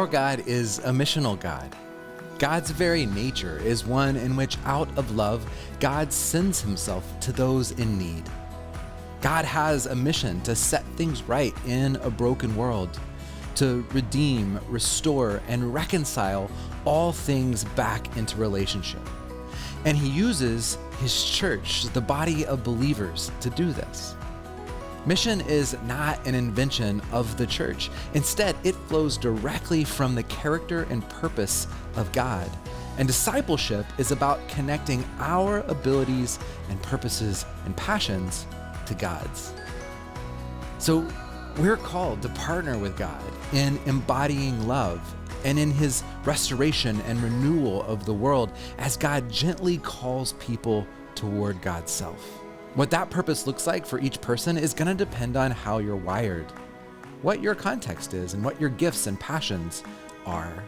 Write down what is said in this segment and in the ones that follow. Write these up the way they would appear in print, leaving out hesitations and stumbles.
Our God is a missional God. God's very nature is one in which, out of love, God sends himself to those in need. God has a mission to set things right in a broken world, to redeem, restore, and reconcile all things back into relationship. And he uses his church, the body of believers, to do this. Mission is not an invention of the church. Instead, it flows directly from the character and purpose of God. And discipleship is about connecting our abilities and purposes and passions to God's. So we're called to partner with God in embodying love and in his restoration and renewal of the world as God gently calls people toward God's self. What that purpose looks like for each person is going to depend on how you're wired, what your context is, and what your gifts and passions are,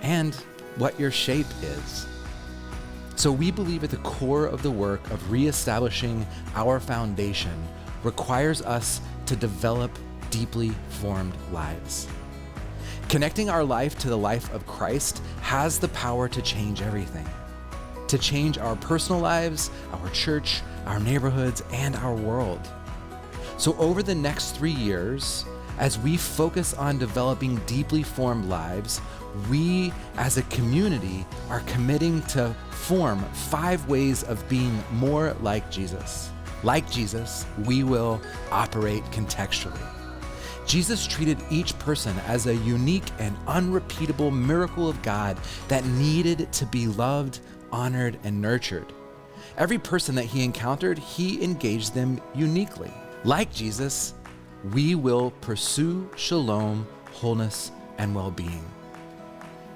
and what your shape is. So we believe at the core of the work of reestablishing our foundation requires us to develop deeply formed lives. Connecting our life to the life of Christ has the power to change everything, to change our personal lives, our church, our neighborhoods, and our world. So over the next 3 years, as we focus on developing deeply formed lives, we as a community are committing to form 5 ways of being more like Jesus. Like Jesus, we will operate contextually. Jesus treated each person as a unique and unrepeatable miracle of God that needed to be loved, honored, and nurtured. Every person that he encountered, he engaged them uniquely. Like Jesus, we will pursue shalom, wholeness, and well-being.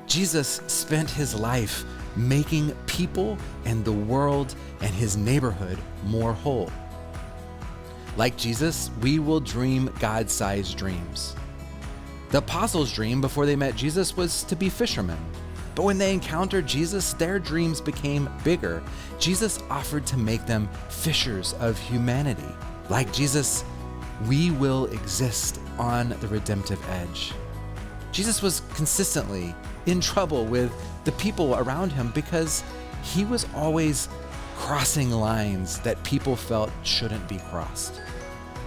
Jesus spent his life making people and the world and his neighborhood more whole. Like Jesus, we will dream God-sized dreams. The apostles' dream before they met Jesus was to be fishermen. But when they encountered Jesus, their dreams became bigger. Jesus offered to make them fishers of humanity. Like Jesus, we will exist on the redemptive edge. Jesus was consistently in trouble with the people around him because he was always crossing lines that people felt shouldn't be crossed.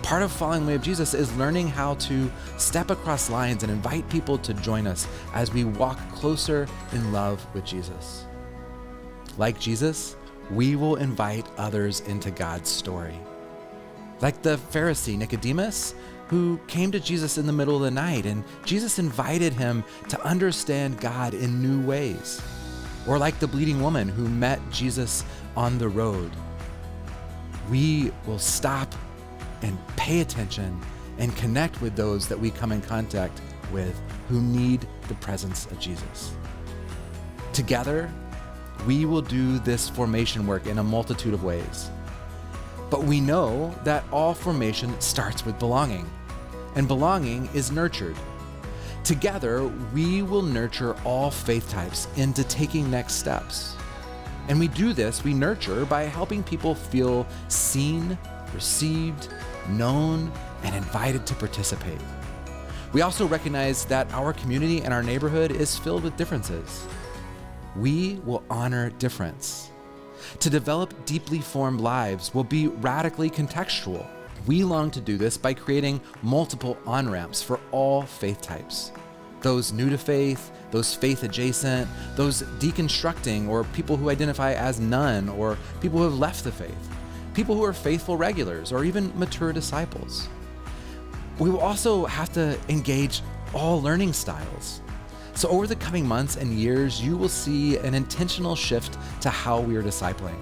Part of following the way of Jesus is learning how to step across lines and invite people to join us as we walk closer in love with Jesus. Like Jesus, we will invite others into God's story. Like the Pharisee Nicodemus, who came to Jesus in the middle of the night, and Jesus invited him to understand God in new ways. Or like the bleeding woman who met Jesus on the road. We will stop and pay attention and connect with those that we come in contact with who need the presence of Jesus. Together, we will do this formation work in a multitude of ways. But we know that all formation starts with belonging, and belonging is nurtured. Together, we will nurture all faith types into taking next steps. And we do this, we nurture by helping people feel seen, received, known, and invited to participate. We also recognize that our community and our neighborhood is filled with differences. We will honor difference. To develop deeply formed lives will be radically contextual. We long to do this by creating multiple on-ramps for all faith types. Those new to faith, those faith adjacent, those deconstructing, or people who identify as none, or people who have left the faith. People who are faithful regulars or even mature disciples. We will also have to engage all learning styles. So over the coming months and years, you will see an intentional shift to how we are discipling.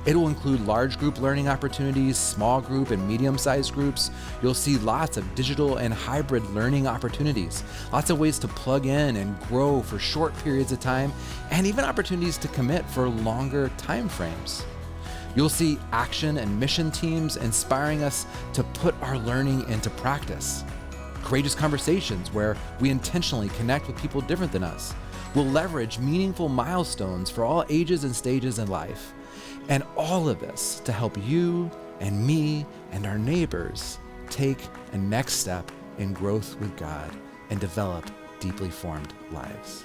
It will include large group learning opportunities, small group and medium-sized groups. You'll see lots of digital and hybrid learning opportunities, lots of ways to plug in and grow for short periods of time, and even opportunities to commit for longer time frames. You'll see action and mission teams inspiring us to put our learning into practice. Courageous conversations where we intentionally connect with people different than us. We'll leverage meaningful milestones for all ages and stages in life. And all of this to help you and me and our neighbors take a next step in growth with God and develop deeply formed lives.